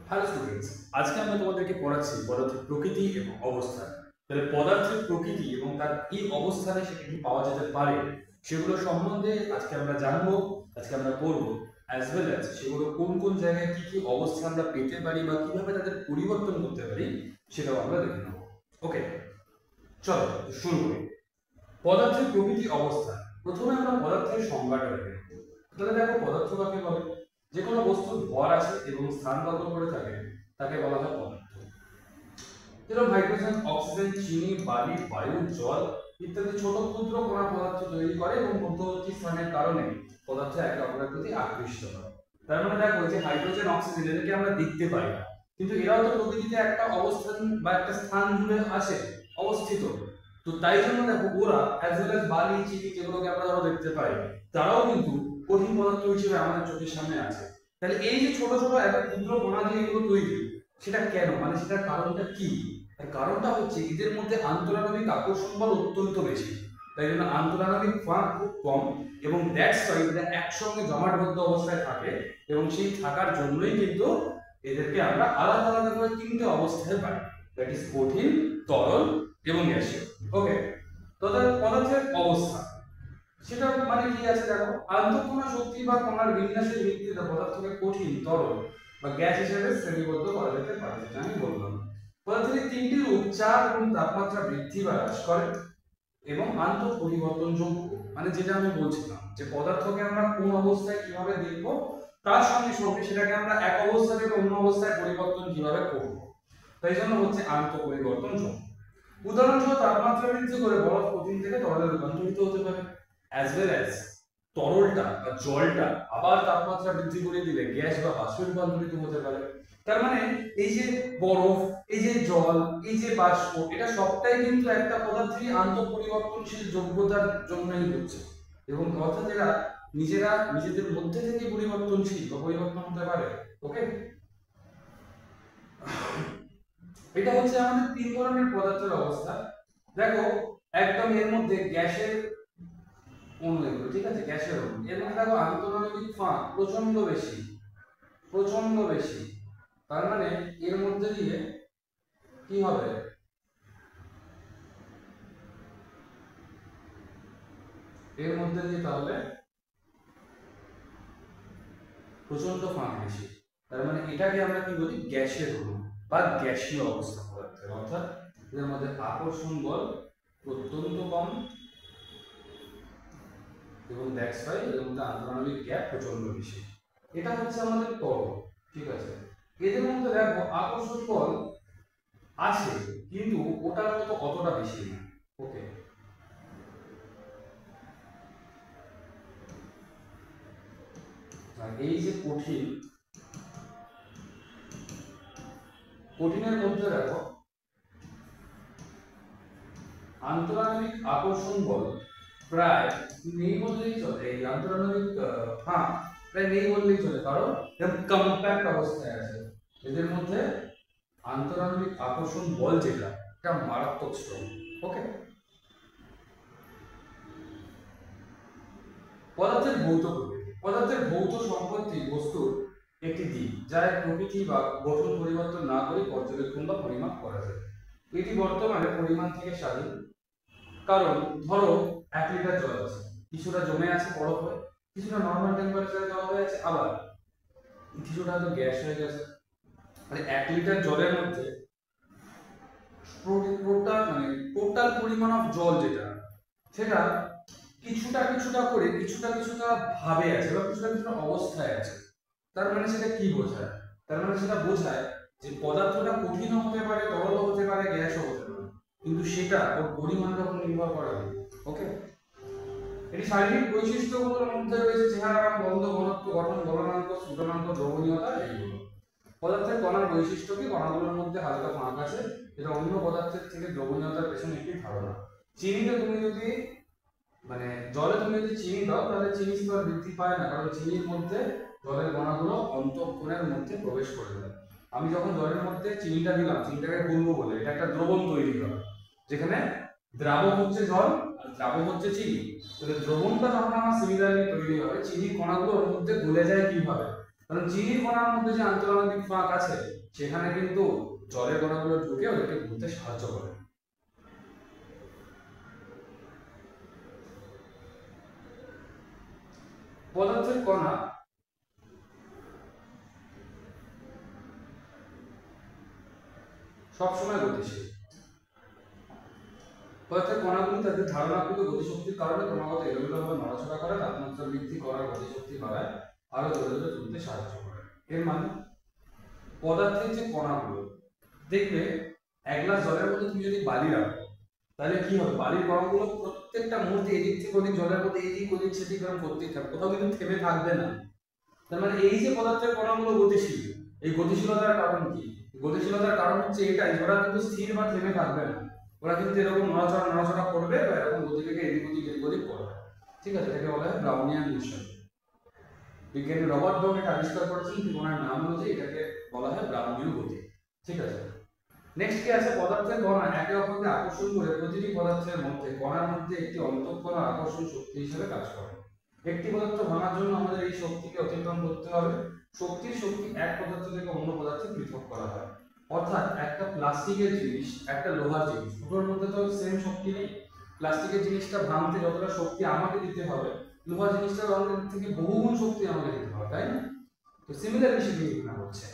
Hello students, আজকে আমরা তোমাদেরকে পড়াচ্ছি পদার্থের প্রকৃতি এবং অবস্থান। তাহলে পদার্থের প্রকৃতি এবং তার এই অবস্থানে সেটা কি পাওয়া যেতে পারে সেগুলো সম্বন্ধে আজকে আমরা জানবো, আজকে আমরা পড়বো। অ্যাজ ওয়েল অ্যাজ সেগুলো কোন কোন জায়গায় কি কি অবস্থা আমরা পেতে পারি বা কিভাবে তাদের পরিবর্তন করতে পারি সেটাও আমরা দেখে নেব। ওকে, চলো শুরু করি। পদার্থের প্রকৃতি অবস্থা। প্রথমে আমরা পদার্থের সংজ্ঞাটা দেখে নেব। তাহলে দেখো, পদার্থ কাকে বলে? যে কোনো বস্তুর ভর আছে এবং স্থান বদল করে থাকে তাকে বলা হয় পদার্থ। যেরকম হাইড্রোজেন, অক্সিজেন, চিনি, বালি, বায়ু, জল ইত্যাদি ছোট ক্ষুদ্র কণা পদার্থ তৈরি করে এবং মধ্যবর্তী স্থানের কারণে পদার্থ একে অপরের প্রতি আকৃষ্ট হয়। তার মানে দেখো, যে হাইড্রোজেন, অক্সিজেন এদেরকে আমরা দেখতে পাই না, কিন্তু এরাও তো প্রকৃতিতে একটা অবস্থান বা একটা স্থান জুড়ে আছে, অবস্থিত। তো তাই জন্য দেখো, ওরা অ্যাজ ওয়েল অ্যাজ বালি, চিনি যেগুলোকে আমরা ধরো দেখতে পাই, তারাও কিন্তু কঠিন পদার্থ হিসেবে আমাদের চোখের সামনে আছে। তাহলে এই যে ছোট ছোট এত ক্ষুদ্র কণা দিয়ে এগুলো তৈরি, সেটা কেন, মানে সেটার কারণটা কি? তার কারণটা হচ্ছে এদের মধ্যে আন্তরাণবিক আকর্ষণ বল অত্যন্ত বেশি, তাই জন্য আন্তরাণবিক ফাঁক খুব কম, এবং দ্যাটস ওয়াই এরা একসঙ্গে জমাটবদ্ধ অবস্থায় থাকে, এবং সেই থাকার জন্যই কিন্তু এদেরকে আমরা আলাদা আলাদা করে তিনটে অবস্থায় পাই, দ্যাট ইজ কঠিন, তরল এবং গ্যাসীয়। ওকে, তো পদার্থের অবস্থা সেটা মানে কি আছে দেখো, আন্তঃকণা শক্তি বা কণার বিন্যাসের ভিত্তিতে পদার্থকে কঠিন, তরল বা গ্যাস হিসেবে শ্রেণীবদ্ধ করা যেতে পারে, যেটা আমি বললাম। পদার্থের তিনটি রূপ চাপ এবং তাপমাত্রা বৃদ্ধি বা হ্রাস করে এবং আন্তঃ পরিবর্তনযোগ্য, মানে যেটা আমি বলছিলাম যে পদার্থকে আমরা কোন অবস্থায় কিভাবে দেখবো, তার সঙ্গে সঙ্গে সেটাকে আমরা এক অবস্থা থেকে অন্য অবস্থায় পরিবর্তন কিভাবে করব, তাই জন্য হচ্ছে আন্তঃ পরিবর্তনযোগ্য। উদাহরণস্বরূপ তাপমাত্রা বৃদ্ধি করে বরফ কঠিন থেকে তরলে রূপান্তরিত হতে পারে, অ্যাজ ওয়েল অ্যাজ তরলটা বা জলটা আবার তাপমাত্রা বৃদ্ধি করে দিলে গ্যাস বা বাষ্পে রূপান্তরিত হতে পারে। তার মানে এই যে বরফ, এই যে জল, এই যে বাষ্প, এটা সবটাই কিন্তু একটা পদার্থেরই আন্তঃপরিবর্তনশীল যোগ্যতার জন্যই হচ্ছে, এবং অর্থাৎ এরা নিজেরা নিজেদের মধ্যে থেকে পরিবর্তনশীল বা পরিবর্তন হতে পারে। ওকে, এটা হচ্ছে আমাদের তিন ধরনের পদার্থের অবস্থা। দেখো, একদম এর মধ্যে গ্যাসের অণু এগুলো, ঠিক আছে, গ্যাসের অণু, এর মধ্যে দেখো আন্তঃনালিক ফাঁক প্রচন্ড বেশি, প্রচন্ড বেশি। তার মানে এর মধ্যে দিয়ে কি হবে, এর মধ্যে দিয়ে তাহলে প্রচন্ড ফাঁক বেশি। তার মানে এটাকে আমরা কি বলি, গ্যাসের অণু বা গ্যাসীয় অবস্থা পদার্থের, অর্থাৎ এর মধ্যে আকর্ষণ বল অত্যন্ত কম এবং দ্যাটস ওয়াই এর মধ্যে আন্তঃনালিক গ্যাপ প্রচন্ড বেশি। এটা হচ্ছে আমাদের তরল, ঠিক আছে। এদের মধ্যে দেখো আকর্ষণ বল আছে, কিন্তু ওটার মতো অতটা বেশি না। ওকে, আর এই যে কঠিন, কঠিনের মধ্যে দেখো আন্তঃনালিক আকর্ষণ বল প্রায় নেই বললেই চলে, এই আন্তঃনালিক ফাঁক প্রায় নেই বললেই চলে, কারণ একদম কম্প্যাক্ট অবস্থায় আছে। এদের মধ্যে আন্তঃনালিক আকর্ষণ বল যেটা, এটা মারাত্মক স্ট্রং। ওকে, পদার্থের ভৌত প্রকৃতি। পদার্থের ভৌত সম্পত্তি বস্তুর একটি দিক, যা এর প্রকৃতি বা গঠন পরিবর্তন না করে পর্যবেক্ষণ বা পরিমাপ করা যায়। এটি বর্তমানে পরিমাণ থেকে স্বাধীন, কারণ ধরো 1 লিটার জল আছে, কিছুটা জমে আছে বরফ হয়ে, কিছুটা নর্মাল টেম্পারেচারে দেওয়া হয়ে আছে, আবার কিছুটা তো গ্যাস হয়ে গেছে। মানে 1 লিটার জলের মধ্যে টোটাল পরিমাণ অফ জল যেটা, সেটা কিছুটা কিছুটা করে কিছুটা কিছুটা ভাবে আছে বা কিছুটা কিছুটা অবস্থায় আছে। তার মানে সেটা কি বোঝায়? তার মানে সেটা বোঝায় যে পদার্থটা কঠিনও হতে পারে, তরলও হতে পারে, গ্যাসও হতে পারে, কিন্তু সেটা ওর পরিমাণের উপর নির্ভর করে না। ওকে, এটি শারীরিক বৈশিষ্ট্যগুলোর মধ্যে রয়েছে চেহারা, রং, গন্ধ, ঘনত্ব, গঠন, গলনাঙ্ক, স্ফুটনাঙ্ক, দ্রবণীয়তা, এইগুলো। পদার্থের কণার বৈশিষ্ট্য কি? কণাগুলোর মধ্যে হালকা ফাঁক আছে, এটা অন্য পদার্থের থেকে দ্রবণীয়তার পেছনে একটি ধারণা। চিনিতে তুমি যদি মানে জলে তুমি যদি চিনি দাও, তাহলে চিনি স্তর বৃদ্ধি পায় না, কারণ চিনির মধ্যে জলের কণাগুলো অন্তঃকোণের মধ্যে প্রবেশ করে যায়। আমি যখন জলের মধ্যে চিনিটা দিলাম, চিনিটাকে গুলবো বলে, এটা একটা দ্রবণ তৈরি হয়, যেখানে দ্রাবক হচ্ছে জল আর দ্রাবক হচ্ছে চিনি। তাহলে দ্রবণটা যখন আমার সিমিলারলি তৈরি হয়, চিনির কণাগুলো ওর মধ্যে গলে যায় কিভাবে? কারণ চিনির কণার মধ্যে যে আন্তঃনালিক ফাঁক আছে সেখানে কিন্তু জলের কণাগুলো ঢুকে ওদেরকে ঘুরতে সাহায্য করে। পদার্থের কণা সবসময় গতিশীল। পদার্থের কণাগুলি তাদের ধারণাকৃত গতিশক্তির কারণে ক্রমাগত এলোমেলোভাবে নড়াচড়া করে, তাপমাত্রা বৃদ্ধি করার গতিশক্তি বাড়ায়, আরো ধরে ধরে তুলতে সাহায্য করে। এর মানে পদার্থের যে কণাগুলো, দেখবে এক গ্লাস জলের মধ্যে তুমি যদি বালি রাখো তাহলে কি হবে? বালির কণাগুলো প্রত্যেকটা মুহূর্তে এদিক থেকে ওদিক জলের মধ্যে এদিক ওদিক সেদিক এরকম করতেই থাকবে, কোথাও কিন্তু থেমে থাকবে না। তার মানে এই যে পদার্থের কণাগুলো গতিশীল, এই গতিশীলতার কারণ কি? গতিশীলতার কারণ হচ্ছে এটাই, ওরা কিন্তু স্থির বা থেমে থাকবে না, ওরা কিন্তু এরকম নড়াচড়া করবে বা এরকম গতিবেগে এদিক ওদিক করবে। ঠিক আছে, এটাকে বলা হয় ব্রাউনিয়ান মোশন। বিজ্ঞানী রবার্ট ব্রাউন এটা আবিষ্কার করেছেন, ওনার নাম অনুযায়ী এটাকে বলা হয় ব্রাউনীয় গতি। ঠিক আছে, নেক্সট কি আছে? পদার্থের কণা একে অপরকে আকর্ষণ করে প্রতিটি পদার্থের মধ্যে কণার মধ্যে একটি অন্তঃকণা আকর্ষণ শক্তি হিসেবে কাজ করে। একটি পদার্থ ভাঙার জন্য আমাদের এই শক্তিকে অতিক্রম করতে হবে। শক্তি এক পদার্থ থেকে অন্য পদার্থে পৃথক করা হয়। অর্থাৎ একটা প্লাস্টিকের জিনিস একটা লোহার জিনিস, দুটোর মধ্যে তো সেম শক্তি নেই। প্লাস্টিকের জিনিসটা ভাঙতে যতটা শক্তি আমাকে দিতে হবে, লোহার জিনিসটা ভাঙতে থেকে বহুগুণ শক্তি আমাকে দিতে হবে, তাই না? তো সিমিলারলি সেটাই এখানে হচ্ছে।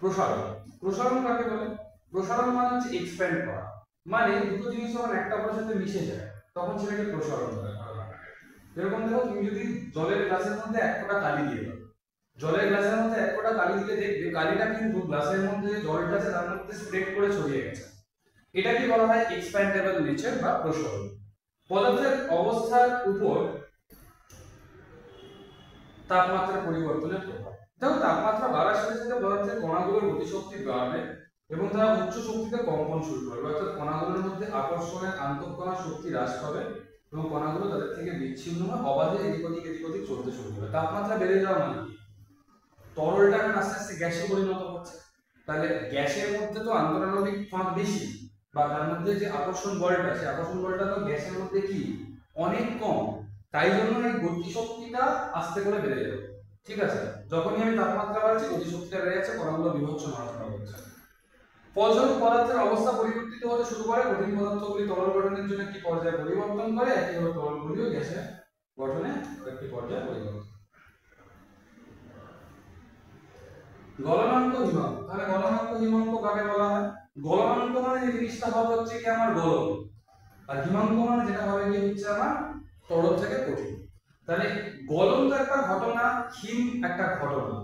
প্রসারণ। প্রসারণ কাকে বলে? প্রসারণ মানে হচ্ছে এক্সপ্যান্ড করা, মানে দুটো জিনিস যখন একটা অপরের সাথে মিশে যায় তখন সেটাকে প্রসারণ বলে। এরকম দেখো, তুমি যদি জলের গ্লাসের মধ্যে এক ফোঁটা কালি দিয়ে দাও, জলের গ্লাসের মধ্যে এক ফোঁটা কালি দিলে দেখবে কালিটা কিন্তু গ্লাসের মধ্যে যে জলটা আছে তার মধ্যে স্প্রেড করে ছড়িয়ে গেছে। এটাকে বলা হয় এক্সপ্যান্ডেবল নেচার বা প্রসারণ। পদার্থের অবস্থার উপর তাপমাত্রার পরিবর্তনের প্রভাব। দেখো, তাপমাত্রা বাড়ার সাথে সাথে পদার্থের কণাগুলোর গতিশক্তি বাড়বে এবং তারা উচ্চ শক্তিতে কম্পন শুরু করবে, অর্থাৎ কণাগুলোর মধ্যে আকর্ষণের আন্তঃকণা শক্তি হ্রাস পাবে এবং কণাগুলো তাদের থেকে বিচ্ছিন্ন হয়ে অবাধে এদিক ওদিক চলতে শুরু করবে। তাপমাত্রা বেড়ে যাওয়া মানে কি? তরলটা এখন আস্তে আস্তে গ্যাসে পরিণত হচ্ছে, তাহলে গ্যাসের মধ্যে তো আন্তঃনালিক ফাঁক বেশি, বা তার মধ্যে যে আকর্ষণ বলটা, সেই আকর্ষণ বলটা তো গ্যাসের মধ্যে কি অনেক কম, তাই জন্য এই গতিশক্তিটা আস্তে করে বেড়ে যাবে। ঠিক আছে, যখনই আমি তাপমাত্রা বাড়ছে গতিশক্তিটা বেড়ে যাচ্ছে, কণাগুলো বিভৎস নড়াচড়া করছে। ফলস্বরূপ পদার্থের অবস্থা পরিবর্তিত হতে শুরু করে। কঠিন পদার্থগুলি তরল গঠনের জন্য একটি পর্যায়ে পরিবর্তন করে, একইভাবে তরলগুলিও গ্যাসের গঠনে একটি পর্যায়ে পরিবর্তন। গলনাঙ্ক হিমাঙ্ক। তাহলে গলনাঙ্ক হিমাঙ্ক কাকে বলা হয়? গলনাঙ্ক মানে যে জিনিসটা হবে হচ্ছে কি আমার গলন, আর হিমাঙ্ক মানে যেটা হবে কি হচ্ছে আমার তরল থেকে কঠিন। তাহলে গলন তো একটা ঘটনা, হিম একটা ঘটনা।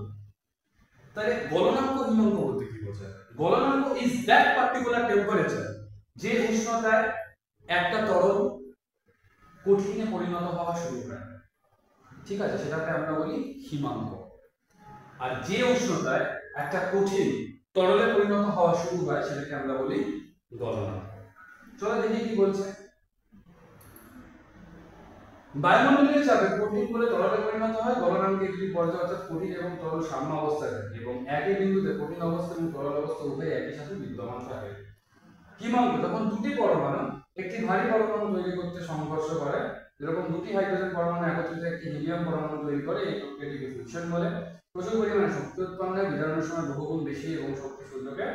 তাহলে গলনাঙ্ক হিমাঙ্ক বলতে কি বোঝায়? গলনাঙ্ক ইজ দ্যাট পার্টিকুলার টেম্পারেচার যে উষ্ণতায় একটা তরল কঠিনে পরিণত হওয়া শুরু করে। ঠিক আছে, সেটাকে আমরা বলি হিমাঙ্ক। আর যে উষ্ণতায় একটা কঠিন তরলে পরিণত হওয়া শুরু হয় সেটাকে আমরা বলি গলনাঙ্ক। চলো দেখি কি বলছে। বায়ুমণ্ডলীয় চাপে কঠিন বলে তরলে পরিণত হয়। গলনাঙ্কে দুটি পর্যায় অর্থাৎ কঠিন এবং তরল সাম্য অবস্থায় থাকে এবং একই বিন্দুতে কঠিন অবস্থা এবং তরল অবস্থা উভয় একই সাথে বিদ্যমান থাকে। হিমাঙ্ক যখন দুটি পরমাণু একটি ভারী পরমাণু তৈরি করতে সংঘর্ষ করে, যেরকম দুটি হাইড্রোজেন পরমাণু একত্রিত একটি হিলিয়াম পরমাণু তৈরি করে, এই প্রক্রিয়াটিকে ফিউশন বলে। প্রচুর পরিমাণে শক্তি উৎপন্ন হয়, বিজারণের সময় বহুগুণ বেশি এবং শক্তি সূর্যকে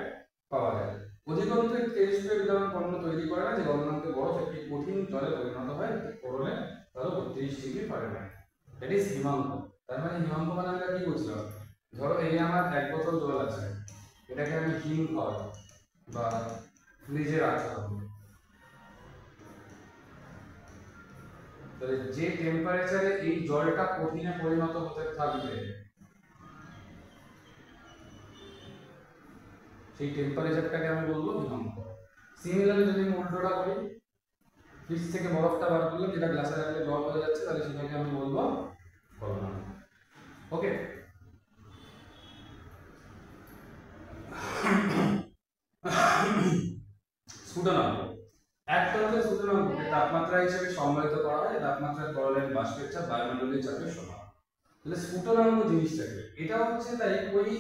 পাওয়া যায়। অধিকন্তু একটি তেজস্ক্রিয় বিদ্যমান পরমাণু তৈরি করে না, যে গলনাঙ্কে বরফ একটি কঠিন জলে পরিণত হয়, একটি তরলে তাহলে 32 degree Fahrenheit. That is Himank. তার মানে হিমাঙ্ক মানে আমরা কি বুঝলাম? ধরো এই আমার এক বোতল জল আছে, এটাকে আমি হিম খাওয়াবো বা ফ্রিজে রাখলাম, তাহলে যে টেম্পারেচারে এই জলটা কঠিনে পরিণত হতে থাকবে সেই টেম্পারেচারটাকে আমি বলবো হিমাঙ্ক। সিমিলারলি যদি আমি উল্টোটা করি, ফ্রিজ থেকে বরফটা বার করলাম, যেটা গ্লাসে রাখলে জল হয়ে যাচ্ছে, তাহলে সেটাকে আমি বলবো গলনাঙ্ক। ওকে, স্ফুটনাঙ্ক। এক তরলের স্ফুটনাঙ্ককে তাপমাত্রা হিসেবে সংজ্ঞায়িত করা হয়। তাপমাত্রা তরলের বাষ্পের চাপ বায়ুমণ্ডলীয় চাপের সমান। তাহলে স্ফুটনাঙ্ক জিনিসটাকে, এটা হচ্ছে তাই ওই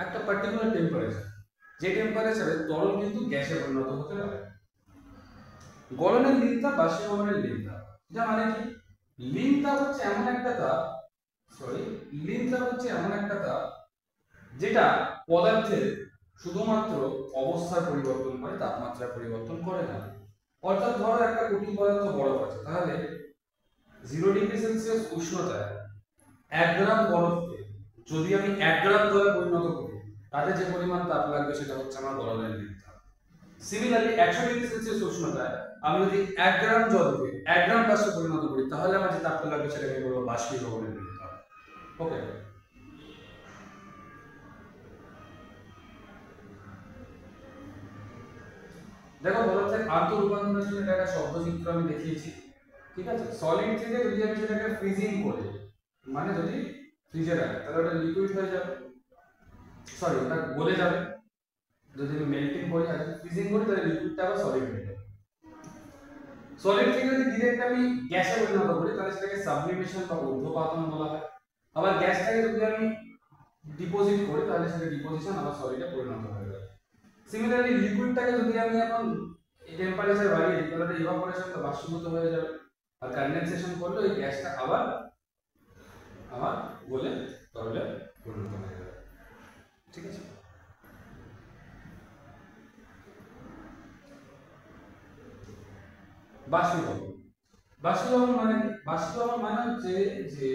একটা পার্টিকুলার টেম্পারেচার, যে টেম্পারেচারে তরল কিন্তু গ্যাসে পরিণত হতে পারে। গলনের লিন তাপ, বাষ্পীভবনের লিন তাপ, যা মানে কি, লিন তাপ হচ্ছে এমন একটা তাপ, লিন তাপ হচ্ছে এমন একটা তাপ যেটা পদার্থের শুধুমাত্র অবস্থার পরিবর্তন করে, তাপমাত্রার পরিবর্তন করে না। অর্থাৎ ধরো একটা কঠিন পদার্থ বরফ আছে, তাহলে 0°C উষ্ণতায় 1 গ্রাম বরফকে যদি আমি 1 গ্রাম জলে পরিণত করি, তাতে যে পরিমাণ তাপ লাগবে সেটা হচ্ছে আমার গলনের লিন তাপ। সিমিলারলি 100°C উষ্ণতায় আমি যদি 1 গ্রাম জলকে 1 গ্রাম বাষ্পে পরিণত করি, তাহলে আমার যে তাপটা লাগবে সেটাকে বলবো বাষ্পীভবনের লিন তাপ। ওকে, দেখো পদার্থের আন্তঃরূপান্তরের জন্য এটা একটা শব্দচিত্র আমি দেখিয়েছি, ঠিক আছে। সলিড থেকে যদি আমি সেটাকে ফ্রিজিং করি, মানে যদি ফ্রিজে রাখি, তাহলে ওটা লিকুইড হয়ে যাবে, ওটা গলে যাবে। যদি আমি মেল্টিং করি আর ফ্রিজিং করি, তাহলে লিকুইডটা আবার সলিড হয়ে যাবে। সলিড থেকে যদি ডিরেক্ট আমি গ্যাসে পরিণত করি, তাহলে সেটাকে সাবলিমেশন বা ঊর্ধ্বপাতন বলা হয়। আবার গ্যাসটাকে যদি আমি ডিপোজিট করি, তাহলে সেটা ডিপোজিশন আবার সলিডে পরিণত হয়ে যাবে। সিমিলারলি লিকুইডটাকে যদি আমি এখন টেম্পারেচার বাড়িয়ে দিই, তাহলে ইভাপোরেশন তো বাষ্পীভূত হয়ে যাবে, আর কনডেনসেশন করলে ওই গ্যাসটা আবার গলে তরলে পরিণত হয়ে যাবে, ঠিক আছে। বাষ্পীভবন, বাষ্পীভবন মানে কি? বাষ্পীভবন মানে হচ্ছে যে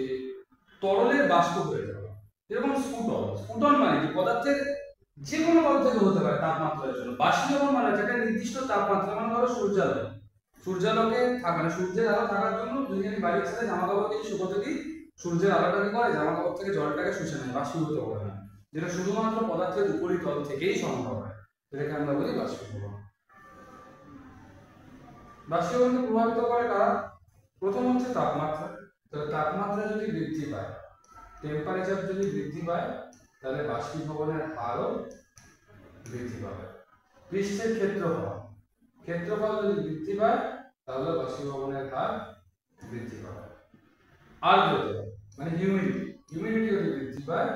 তরলের বাষ্প হয়ে যাওয়া। যেরকম স্ফুটন মানে কি, পদার্থের যে কোনো পদার্থ থেকে হতে পারে তাপমাত্রার জন্য। বাষ্পীভবন মানে একটা নির্দিষ্ট তাপমাত্রা, মানে ধরো সূর্যালোকে থাকা, মানে সূর্যের আলো থাকার জন্য যদি আমি বাড়ির সাথে জামা কাপড় কিছু শুকোতে দিই, সূর্যের আলোটা কি করে, জামা কাপড় থেকে জলটাকে শুষে নেয়, বাষ্পীভূত করে না, যেটা শুধুমাত্র পদার্থের উপরিতল থেকেই সম্ভব হয়, এটাকে আমরা বলি বাষ্পীভবন। বাষ্পীভবনকে প্রভাবিত করে কারা? প্রথম হচ্ছে তাপমাত্রা। তাহলে তাপমাত্রা যদি বৃদ্ধি পায়, টেম্পারেচার যদি বৃদ্ধি পায়, তাহলে বাষ্পীভবনের হারও বৃদ্ধি পাবে। পৃষ্ঠের ক্ষেত্রফল যদি বৃদ্ধি পায়, তাহলে বাষ্পীভবনের হার বৃদ্ধি পাবে। আর্দ্রতা মানে হিউমিডিটি যদি বৃদ্ধি পায়,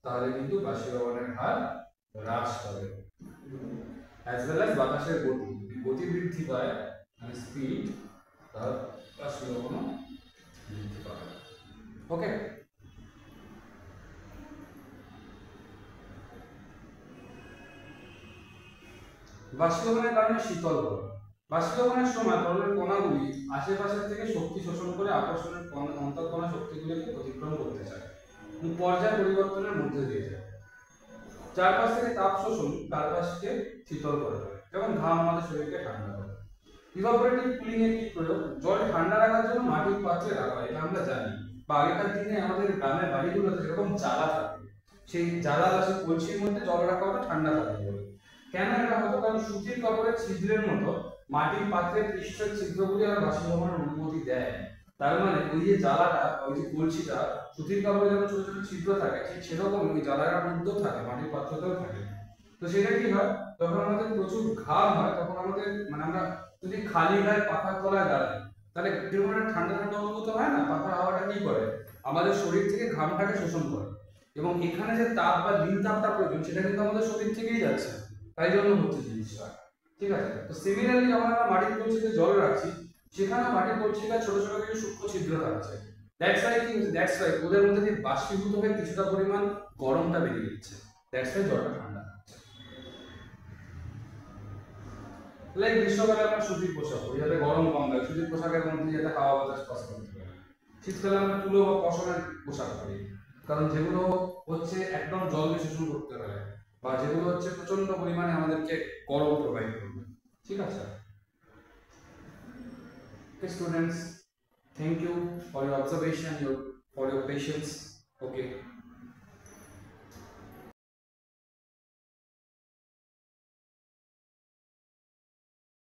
তাহলে কিন্তু বাষ্পীভবনের হার হ্রাস পাবে। অ্যাজ ওয়েল অ্যাজ বাতাসের গতি বৃদ্ধি পায়, মানে স্পিড, তার বাষ্পীভবনও বৃদ্ধি পাবে। ওকে, বাষ্পীভবনের কারণে শীতল করণ। বাষ্পীভবনের সময় তরলের কণাগুলি আশেপাশের থেকে শক্তি শোষণ করে আকর্ষণের অন্তঃকণা শক্তিগুলিকে অতিক্রম করতে চায়, পর্যায় পরিবর্তনের মধ্যে দিয়ে যায়। চারপাশ থেকে তাপ শোষণ চারপাশকে শীতল করে দেয়, যেমন ঘাম আমাদের শরীরকে ঠান্ডা করে। ইভাপোরেটিভ কুলিং এর কি প্রয়োগ? জল ঠান্ডা রাখার জন্য মাটির পাত্রে রাখা হয়, এটা আমরা জানি। বা আগেকার দিনে আমাদের গ্রামের বাড়িগুলোতে যেরকম জ্বালা থাকে, সেই জ্বালা বা সেই কলসির মধ্যে জল রাখা হতো ঠান্ডা থাকে বলে। কেন এটা হতো? কারণ সুতির কাপড়ের ছিদ্রের মতো মাটির পাত্রের পৃষ্ঠের ছিদ্রগুলি আর বাষ্পীভবনের অনুমতি দেয়। তার মানে ওই যে জ্বালাটা, ওই যে কলসিটা, সুতির কাপড়ে যেমন ছোট ছোট ছিদ্র থাকে, ঠিক সেরকম ওই জ্বালাটার মধ্যেও থাকে, মাটির পাত্রতেও থাকে। তো সেটা কি হয়, যখন আমাদের প্রচুর ঘাম হয়, তখন আমাদের মানে আমরা যদি খালি গায়ে পাখার তলায় দাঁড়াই, তাহলে কিরকম একটা ঠান্ডা ঠান্ডা অনুভূত হয় না? পাখার হাওয়াটা কি করে, আমাদের শরীর থেকে ঘামটাকে শোষণ করে, এবং এখানে যে তাপ বা লিন তাপটা প্রয়োজন, সেটা কিন্তু আমাদের শরীর থেকেই যাচ্ছে, তাই জন্য হচ্ছে জিনিসটা, ঠিক আছে। তো সিমিলারলি যখন আমরা মাটির কলসিতে জল রাখছি, সেখানে মাটির কলসিটা ছোট ছোট কিছু সূক্ষ্ম ছিদ্র থাকছে। দ্যাটস ওয়াই ওদের মধ্যে যে বাষ্পীভূত হয়ে কিছুটা পরিমাণ গরমটা বেরিয়ে যাচ্ছে, দ্যাটস ওয়াই জলটা ঠান্ডা হচ্ছে। লাইক গ্রীষ্মকালে আমরা সুতির পোশাক পরি যাতে গরম কম লাগে, সুতির পোশাকের মধ্যে যাতে হাওয়া বাতাস পাস করতে পারে। শীতকালে আমরা তুলো বা পশমের পোশাক পরি, কারণ যেগুলো হচ্ছে একদম জল শোষণ করতে পারে, বা যেগুলো হচ্ছে প্রচন্ড পরিমাণে আমাদেরকে গরম প্রোভাইড করবে, ঠিক আছে। Okay, students, thank you for your observation, for your patience. Okay.